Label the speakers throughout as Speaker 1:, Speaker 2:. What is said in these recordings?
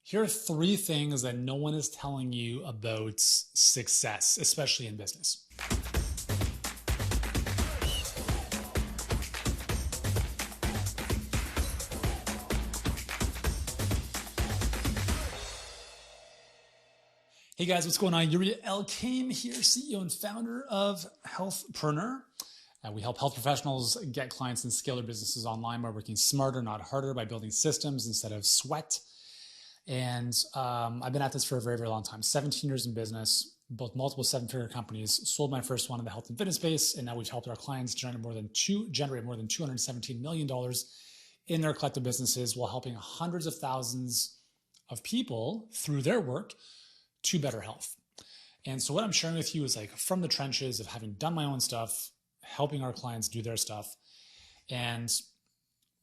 Speaker 1: Here are three things that no one is telling you about success, especially in business. Hey guys, what's going on? Yuri, Elkaim here, CEO and founder of Healthpreneur. We help health professionals get clients and scale their businesses online by working smarter, not harder, by building systems instead of sweat. And I've been at this for a very, very long time. 17 years in business, built multiple seven-figure companies, sold my first one in the health and fitness space, and now we've helped our clients generate more than $217 million in their collective businesses while helping hundreds of thousands of people through their work to better health. And so what I'm sharing with you is like from the trenches of having done my own stuff, helping our clients do their stuff. And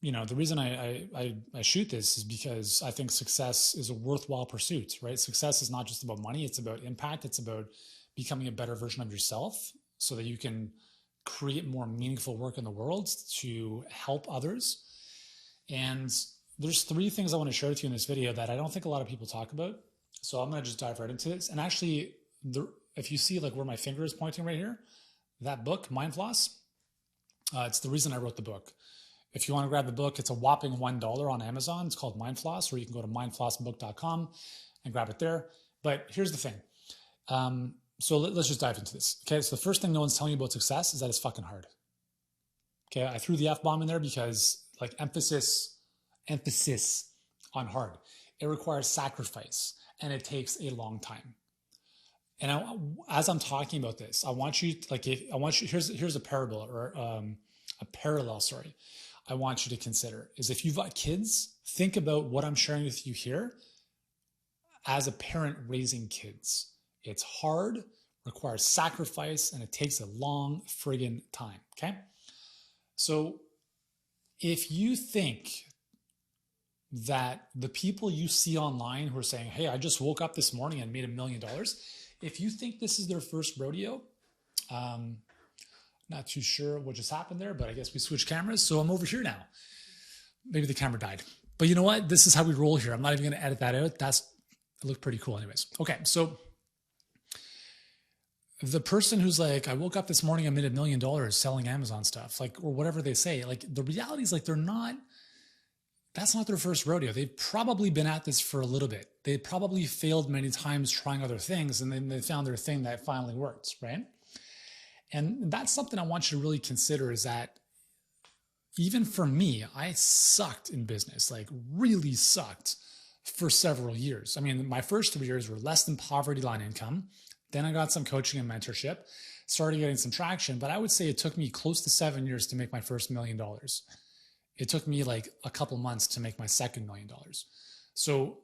Speaker 1: you know, the reason I shoot this is because I think success is a worthwhile pursuit, right? Success is not just about money. It's about impact. It's about becoming a better version of yourself so that you can create more meaningful work in the world to help others. And there's three things I want to share with you in this video that I don't think a lot of people talk about. So I'm going to just dive right into this. And actually, if you see like where my finger is pointing right here, that book, Mind Floss, it's the reason I wrote the book. If you want to grab the book, it's a whopping $1 on Amazon. It's called Mind Floss, or you can go to mindflossbook.com and grab it there. But here's the thing. So let's just dive into this. Okay, so the first thing no one's telling you about success is that it's fucking hard. Okay, I threw the F-bomb in there because like emphasis on hard. It requires sacrifice and it takes a long time. And as I'm talking about this, I want you, here's a parable or a parallel, sorry. I want you to consider is if you've got kids, think about what I'm sharing with you here as a parent raising kids. It's hard, requires sacrifice, and it takes a long friggin' time, okay? So if you think that the people you see online who are saying, hey, I just woke up this morning and made $1 million, if you think this is their first rodeo, not too sure what just happened there, but I guess we switched cameras. So I'm over here now. Maybe the camera died. But you know what? This is how we roll here. I'm not even going to edit that out. It looked pretty cool anyways. Okay, so the person who's like, I woke up this morning, I made $1 million selling Amazon stuff, like, or whatever they say, like the reality is like that's not their first rodeo. They've probably been at this for a little bit. They probably failed many times trying other things, and then they found their thing that finally worked, right? And that's something I want you to really consider is that even for me, I sucked in business, like really sucked for several years. I mean, my first 3 years were less than poverty line income. Then I got some coaching and mentorship, started getting some traction, but I would say it took me close to 7 years to make my first $1 million. It took me like a couple months to make my second $1 million. So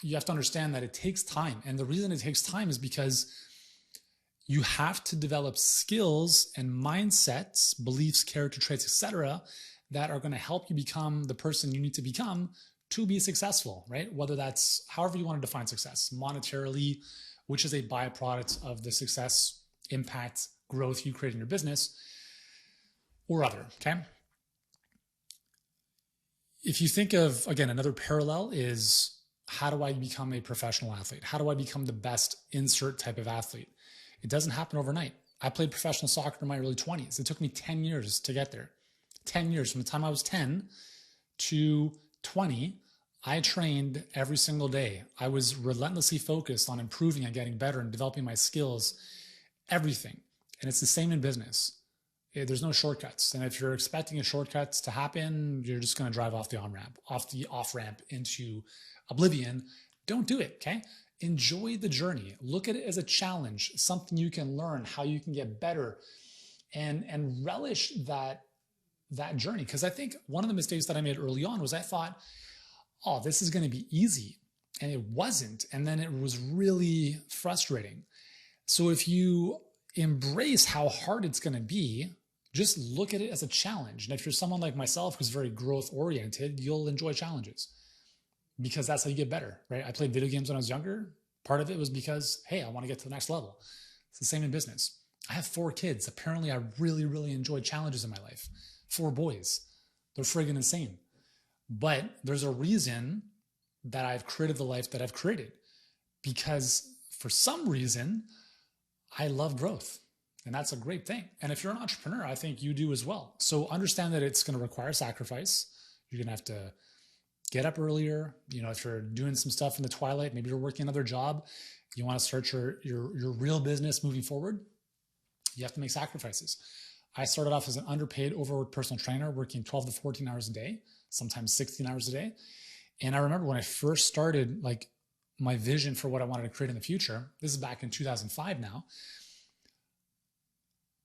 Speaker 1: you have to understand that it takes time. And the reason it takes time is because you have to develop skills and mindsets, beliefs, character traits, etc., that are going to help you become the person you need to become to be successful, right? Whether that's however you want to define success, monetarily, which is a byproduct of the success, impact, growth you create in your business, or other, okay? If you think of, again, another parallel is how do I become a professional athlete? How do I become the best insert type of athlete? It doesn't happen overnight. I played professional soccer in my early 20s. It took me 10 years to get there. 10 years from the time I was 10 to 20, I trained every single day. I was relentlessly focused on improving and getting better and developing my skills, everything. And it's the same in business. There's no shortcuts. And if you're expecting a shortcut to happen, you're just going to drive off the off-ramp into oblivion. Don't do it, okay? Enjoy the journey. Look at it as a challenge, something you can learn, how you can get better, and relish that journey. Because I think one of the mistakes that I made early on was I thought, oh, this is going to be easy. And it wasn't. And then it was really frustrating. So if you embrace how hard it's going to be, just look at it as a challenge. And if you're someone like myself who's very growth oriented, you'll enjoy challenges. Because that's how you get better, right? I played video games when I was younger. Part of it was because, hey, I want to get to the next level. It's the same in business. I have 4 kids. Apparently, I really, really enjoy challenges in my life. 4 boys. They're friggin' insane. But there's a reason that I've created the life that I've created, because for some reason, I love growth. And that's a great thing. And if you're an entrepreneur, I think you do as well. So understand that it's going to require sacrifice. You're going to have to get up earlier. You know, if you're doing some stuff in the twilight, maybe you're working another job, you want to start your real business moving forward, you have to make sacrifices. I started off as an underpaid, overworked personal trainer, working 12 to 14 hours a day, sometimes 16 hours a day. And I remember when I first started, like, my vision for what I wanted to create in the future, this is back in 2005 now,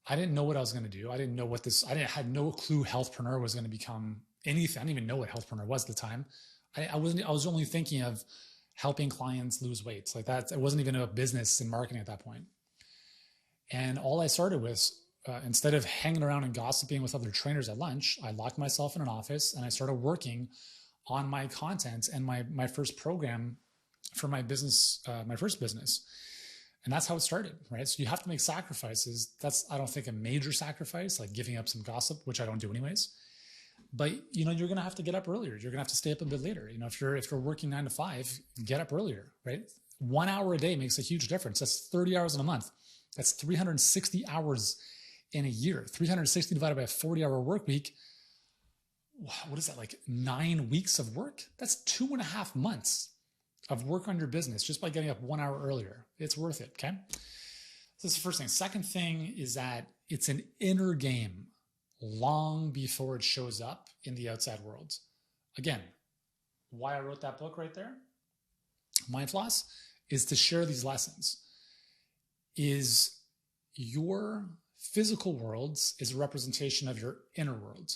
Speaker 1: I didn't know what I was going to do. I didn't know what this, had no clue Healthpreneur was going to become anything. I didn't even know what Healthpreneur was at the time. I was only thinking of helping clients lose weight. Like that, it wasn't even a business and marketing at that point. And all I started with, instead of hanging around and gossiping with other trainers at lunch, I locked myself in an office and I started working on my content and my first program for my business, my first business. And that's how it started, right? So you have to make sacrifices. That's, I don't think, a major sacrifice, like giving up some gossip, which I don't do anyways. But, you know, you're going to have to get up earlier. You're going to have to stay up a bit later. You know, if you're working 9 to 5, get up earlier, right? 1 hour a day makes a huge difference. That's 30 hours in a month. That's 360 hours in a year. 360 divided by a 40-hour work week. What is that, like 9 weeks of work? That's 2.5 months of work on your business just by getting up 1 hour earlier. It's worth it, okay? So that's the first thing. Second thing is that it's an inner game long before it shows up in the outside world. Again, why I wrote that book right there, Mind Floss, is to share these lessons. Is your physical worlds is a representation of your inner world.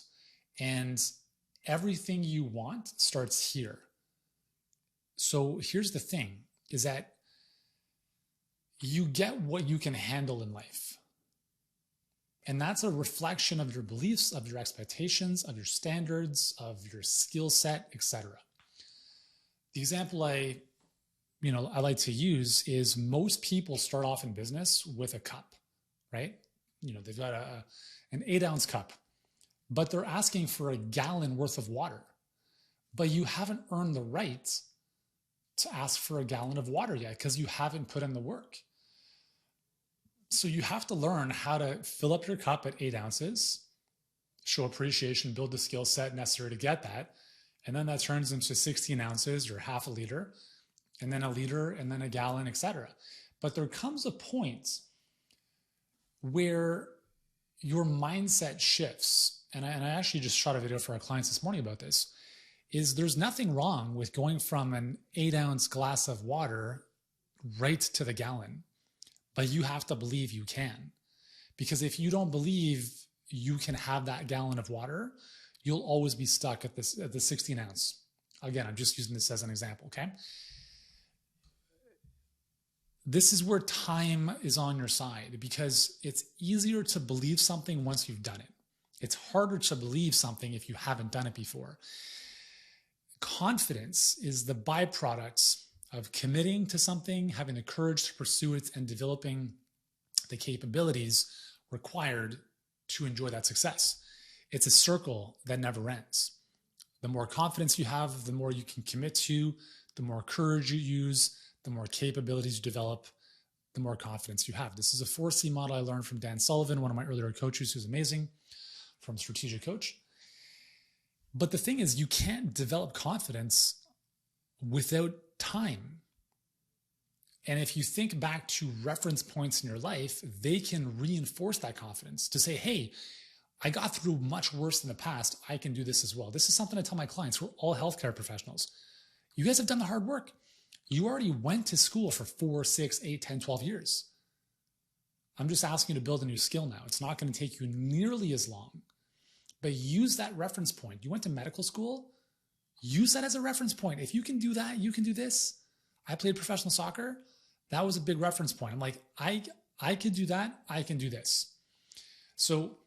Speaker 1: And everything you want starts here. So here's the thing, is that you get what you can handle in life. And that's a reflection of your beliefs, of your expectations, of your standards, of your skill set, etc. The example I like to use is most people start off in business with a cup, right? You know, they've got an 8-ounce cup, but they're asking for a gallon worth of water. But you haven't earned the right to ask for a gallon of water yet because you haven't put in the work. So you have to learn how to fill up your cup at 8 ounces, show appreciation, build the skill set necessary to get that. And then that turns into 16 ounces or half a liter, and then a liter, and then a gallon, etc. But there comes a point where your mindset shifts. And I actually just shot a video for our clients this morning about this. Is there's nothing wrong with going from an 8-ounce glass of water right to the gallon, but you have to believe you can. Because if you don't believe you can have that gallon of water, you'll always be stuck at the 16 ounce. Again, I'm just using this as an example, okay? This is where time is on your side, because it's easier to believe something once you've done it. It's harder to believe something if you haven't done it before. Confidence is the byproduct of committing to something, having the courage to pursue it, and developing the capabilities required to enjoy that success. It's a circle that never ends. The more confidence you have, the more you can commit to, the more courage you use, the more capabilities you develop, the more confidence you have. This is a 4C model I learned from Dan Sullivan, one of my earlier coaches who's amazing, from Strategic Coach. But the thing is, you can't develop confidence without time. And if you think back to reference points in your life, they can reinforce that confidence to say, hey, I got through much worse in the past. I can do this as well. This is something I tell my clients. We're all healthcare professionals. You guys have done the hard work. You already went to school for 4, 6, 8, 10, 12 years. I'm just asking you to build a new skill now. It's not going to take you nearly as long. But use that reference point. You went to medical school, use that as a reference point. If you can do that, you can do this. I played professional soccer. That was a big reference point. I'm like, I could do that. I can do this. So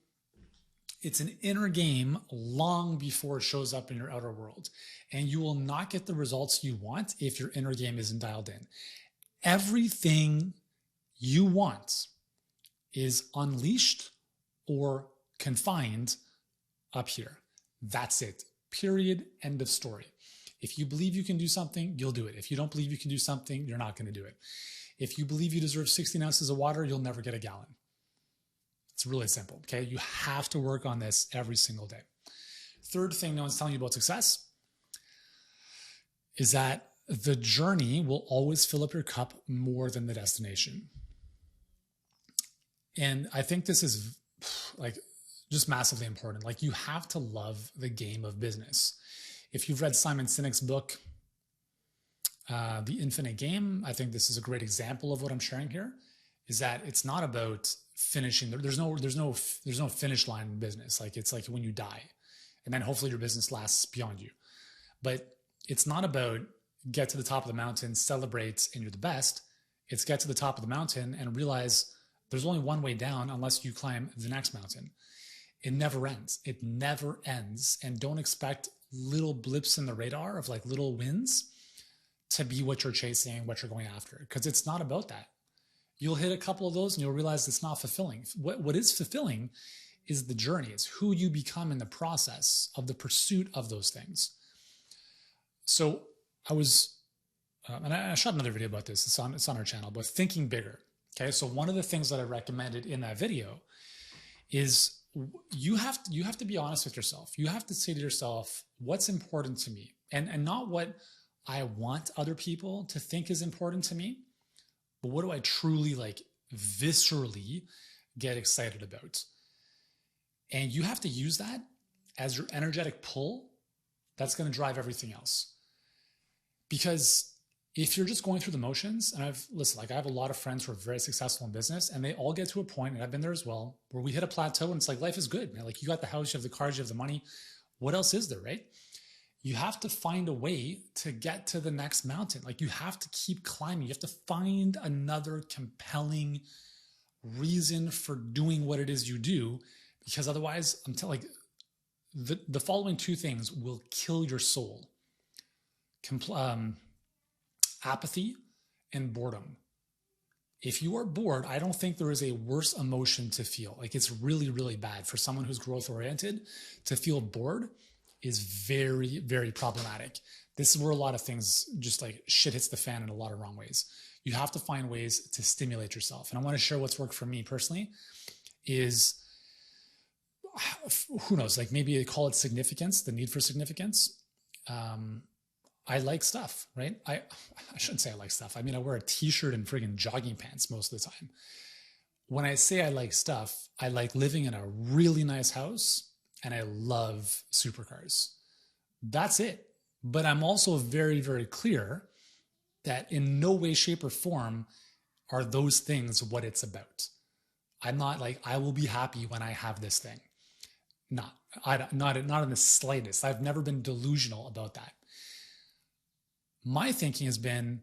Speaker 1: it's an inner game long before it shows up in your outer world. And you will not get the results you want if your inner game isn't dialed in. Everything you want is unleashed or confined up here. That's it. Period. End of story. If you believe you can do something, you'll do it. If you don't believe you can do something, you're not going to do it. If you believe you deserve 16 ounces of water, you'll never get a gallon. It's really simple, okay? You have to work on this every single day. Third thing no one's telling you about success is that the journey will always fill up your cup more than the destination. And I think this is like just massively important. Like, you have to love the game of business. If you've read Simon Sinek's book, The Infinite Game, I think this is a great example of what I'm sharing here, is that it's not about finishing. There's no finish line in business. Like, it's like when you die and then hopefully your business lasts beyond you. But it's not about get to the top of the mountain, celebrate, and you're the best. It's get to the top of the mountain and realize there's only one way down unless you climb the next mountain. It never ends. It never ends. And don't expect little blips in the radar of like little wins to be what you're chasing, what you're going after, because it's not about that. You'll hit a couple of those and you'll realize it's not fulfilling. What is fulfilling is the journey. It's who you become in the process of the pursuit of those things. So I was, and I shot another video about this. It's on our channel, but thinking bigger. Okay. So one of the things that I recommended in that video is you have to be honest with yourself. You have to say to yourself, what's important to me? And not what I want other people to think is important to me, but what do I truly like viscerally get excited about? And you have to use that as your energetic pull. That's going to drive everything else. Because if you're just going through the motions, and I have a lot of friends who are very successful in business, and they all get to a point, and I've been there as well, where we hit a plateau and it's like, life is good, man. Like, you got the house, you have the cars, you have the money. What else is there, right? You have to find a way to get to the next mountain. Like, you have to keep climbing. You have to find another compelling reason for doing what it is you do, because otherwise, I'm telling the following two things will kill your soul. Apathy and boredom. If you are bored, I don't think there is a worse emotion to feel. Like, it's really, really bad for someone who's growth oriented. To feel bored is very, very problematic. This is where a lot of things just like shit hits the fan in a lot of wrong ways. You have to find ways to stimulate yourself. And I want to share what's worked for me personally is, who knows, like maybe they call it significance, the need for significance. I like stuff, right? I shouldn't say I like stuff. I mean, I wear a t-shirt and friggin' jogging pants most of the time. When I say I like stuff, I like living in a really nice house and I love supercars. That's it. But I'm also very, very clear that in no way, shape, or form are those things what it's about. I'm not like, I will be happy when I have this thing. Not in the slightest. I've never been delusional about that. My thinking has been,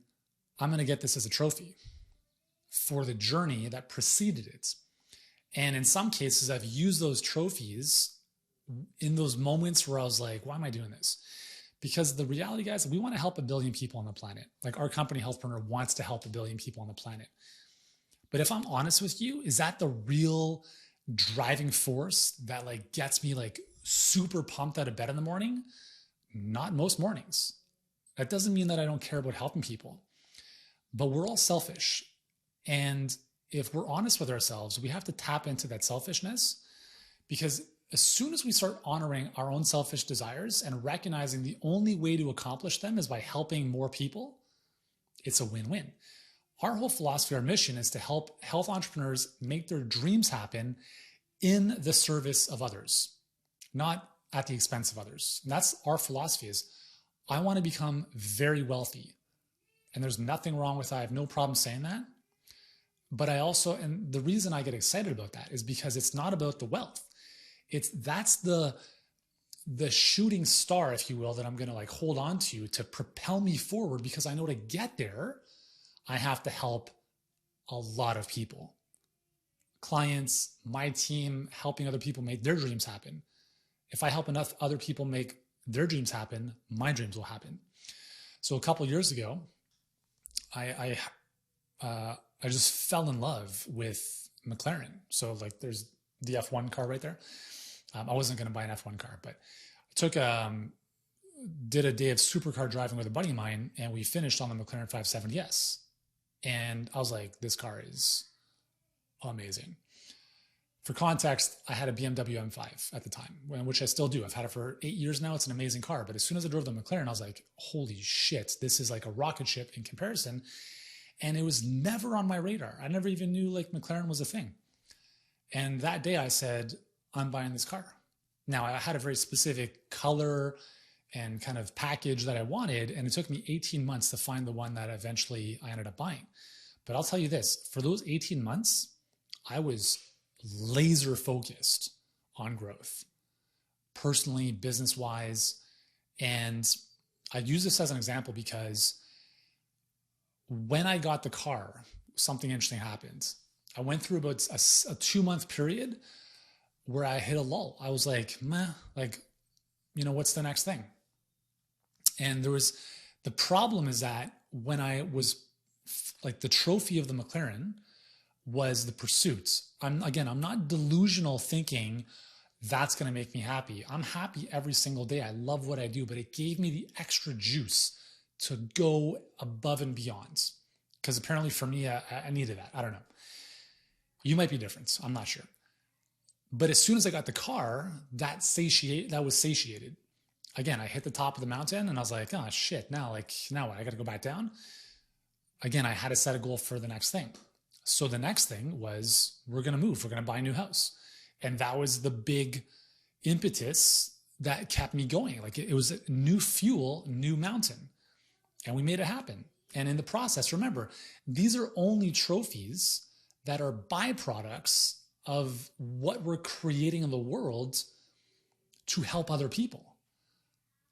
Speaker 1: I'm going to get this as a trophy for the journey that preceded it. And in some cases, I've used those trophies in those moments where I was like, why am I doing this? Because the reality, guys, we want to help 1 billion people on the planet. Like, our company, Healthpreneur, wants to help 1 billion people on the planet. But if I'm honest with you, is that the real driving force that like gets me like super pumped out of bed in the morning? Not most mornings. That doesn't mean that I don't care about helping people, but we're all selfish. And if we're honest with ourselves, we have to tap into that selfishness, because as soon as we start honoring our own selfish desires and recognizing the only way to accomplish them is by helping more people, it's a win-win. Our whole philosophy, our mission is to help health entrepreneurs make their dreams happen in the service of others, not at the expense of others. And that's our philosophy is, I want to become very wealthy. And there's nothing wrong with that. I have no problem saying that. But I also, and the reason I get excited about that is because it's not about the wealth. That's the shooting star, if you will, that I'm going to like hold on to propel me forward, because I know to get there, I have to help a lot of people. Clients, my team, helping other people make their dreams happen. If I help enough other people make their dreams happen, my dreams will happen. So a couple of years ago, I just fell in love with McLaren. So like there's the F1 car right there. I wasn't going to buy an F1 car, but I took did a day of supercar driving with a buddy of mine, and we finished on the McLaren 570S. And I was like, this car is amazing. For context, I had a BMW M5 at the time, which I still do. I've had it for 8 years now. It's an amazing car. But as soon as I drove the McLaren, I was like, holy shit, this is like a rocket ship in comparison. And it was never on my radar. I never even knew like McLaren was a thing. And that day I said, I'm buying this car. Now I had a very specific color and kind of package that I wanted. And it took me 18 months to find the one that eventually I ended up buying. But I'll tell you this, for those 18 months, I was laser focused on growth, personally, business-wise. And I use this as an example because when I got the car, something interesting happened. I went through about a 2-month period where I hit a lull. I was like, meh, like, what's the next thing? And the problem is that when I was like the trophy of the McLaren was the pursuits. I'm not delusional thinking that's going to make me happy. I'm happy every single day. I love what I do, but it gave me the extra juice to go above and beyond. Because apparently for me, I needed that. I don't know. You might be different. I'm not sure. But as soon as I got the car, that was satiated. Again, I hit the top of the mountain and I was like, oh shit, now what? I got to go back down. Again, I had to set a goal for the next thing. So the next thing was, we're going to move. We're going to buy a new house. And that was the big impetus that kept me going. Like it was a new fuel, new mountain. And we made it happen. And in the process, remember, these are only trophies that are byproducts of what we're creating in the world to help other people.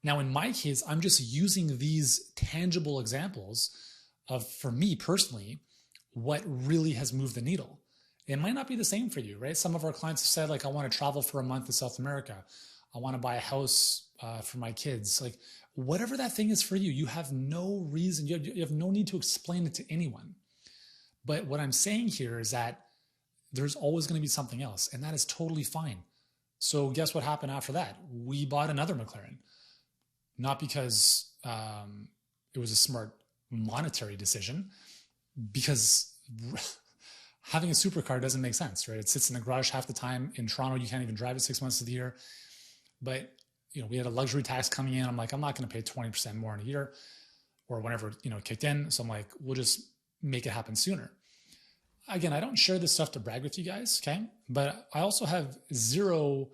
Speaker 1: Now, in my case, I'm just using these tangible examples of, for me personally, what really has moved the needle. It might not be the same for you, right? Some of our clients have said, like, I want to travel for a month to South America. I want to buy a house for my kids. Like, whatever that thing is for you, you have no reason, you have no need to explain it to anyone. But what I'm saying here is that there's always going to be something else, and that is totally fine. So guess what happened after that? We bought another McLaren. Not because it was a smart monetary decision, because having a supercar doesn't make sense, right? It sits in the garage half the time. In Toronto, you can't even drive it 6 months of the year. But we had a luxury tax coming in. I'm like, I'm not going to pay 20% more in a year or whenever it kicked in. So I'm like, we'll just make it happen sooner. Again, I don't share this stuff to brag with you guys, okay? But I also have zero,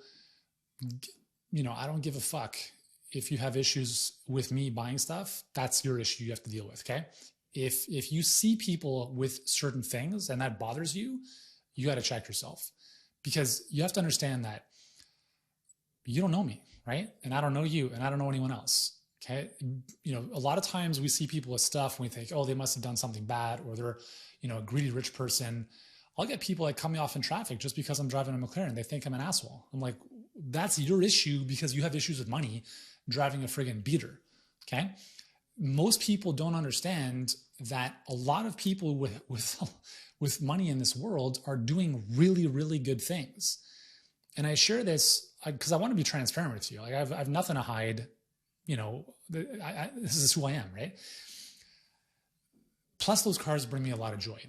Speaker 1: I don't give a fuck if you have issues with me buying stuff. That's your issue you have to deal with, okay? If you see people with certain things and that bothers you, you got to check yourself, because you have to understand that you don't know me, right? And I don't know you, and I don't know anyone else. Okay. A lot of times we see people with stuff and we think, oh, they must have done something bad, or they're, a greedy rich person. I'll get people like cut me off in traffic just because I'm driving a McLaren. They think I'm an asshole. I'm like, that's your issue, because you have issues with money driving a friggin' beater. Okay. Most people don't understand that a lot of people with money in this world are doing really, really good things. And I share this because I want to be transparent with you. Like I have nothing to hide. This is who I am, right? Plus, those cars bring me a lot of joy.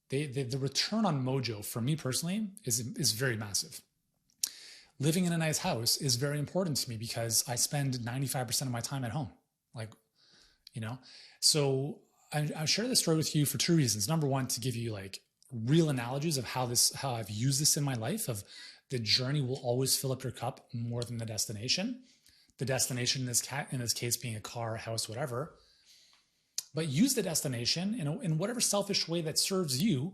Speaker 1: The return on mojo for me personally is very massive. Living in a nice house is very important to me because I spend 95% of my time at home. So I share this story with you for two reasons. Number one, to give you like real analogies of how I've used this in my life, of the journey will always fill up your cup more than the destination. The destination in this case being a car, house, whatever. But use the destination in whatever selfish way that serves you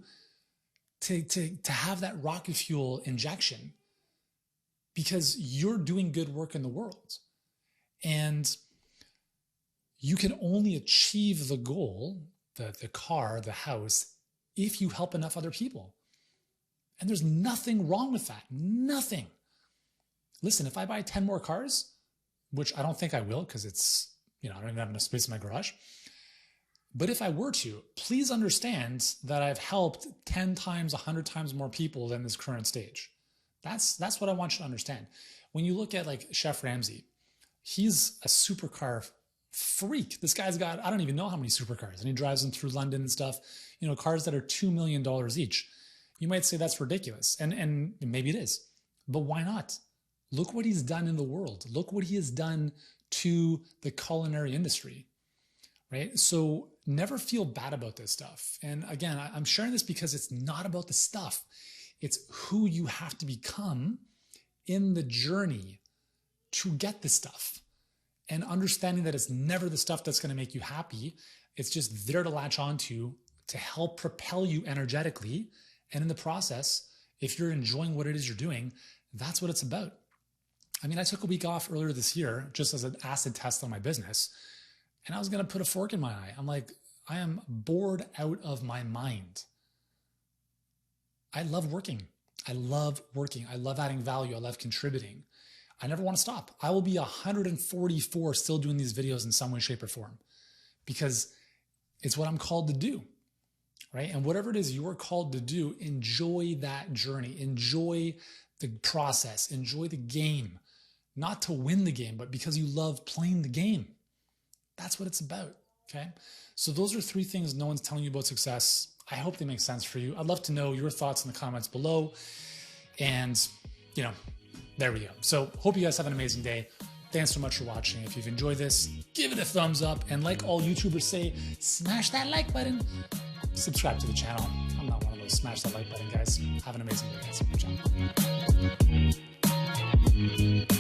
Speaker 1: to have that rocket fuel injection, because you're doing good work in the world. And you can only achieve the goal, the car, the house, if you help enough other people. And there's nothing wrong with that. Nothing. Listen, if I buy 10 more cars, which I don't think I will, because it's, I don't even have enough space in my garage. But if I were to, please understand that I've helped 10 times, 100 times more people than this current stage. That's what I want you to understand. When you look at like Chef Ramsay, He's a supercar freak. This guy's got, I don't even know how many supercars, and he drives them through London and stuff, you know, cars that are $2 million each. You might say that's ridiculous, and maybe it is, but why not? Look what he's done in the world. Look what he has done to the culinary industry, right? So never feel bad about this stuff. And again, I'm sharing this because it's not about the stuff. It's who you have to become in the journey to get the stuff, and understanding that it's never the stuff that's going to make you happy. It's just there to latch onto to help propel you energetically. And in the process, if you're enjoying what it is you're doing, that's what it's about. I mean, I took a week off earlier this year just as an acid test on my business, and I was going to put a fork in my eye. I'm like, I am bored out of my mind. I love working. I love working. I love adding value. I love contributing. I never want to stop. I will be 144 still doing these videos in some way, shape, or form, because it's what I'm called to do, right? And whatever it is you're called to do, enjoy that journey. Enjoy the process. Enjoy the game. Not to win the game, but because you love playing the game. That's what it's about, okay? So those are 3 things no one's telling you about success. I hope they make sense for you. I'd love to know your thoughts in the comments below. And, you know, there we go. So hope you guys have an amazing day. Thanks so much for watching. If you've enjoyed this, give it a thumbs up. And like all YouTubers say, smash that like button. Subscribe to the channel. I'm not one of those smash that like button guys. Have an amazing day, guys. Ciao.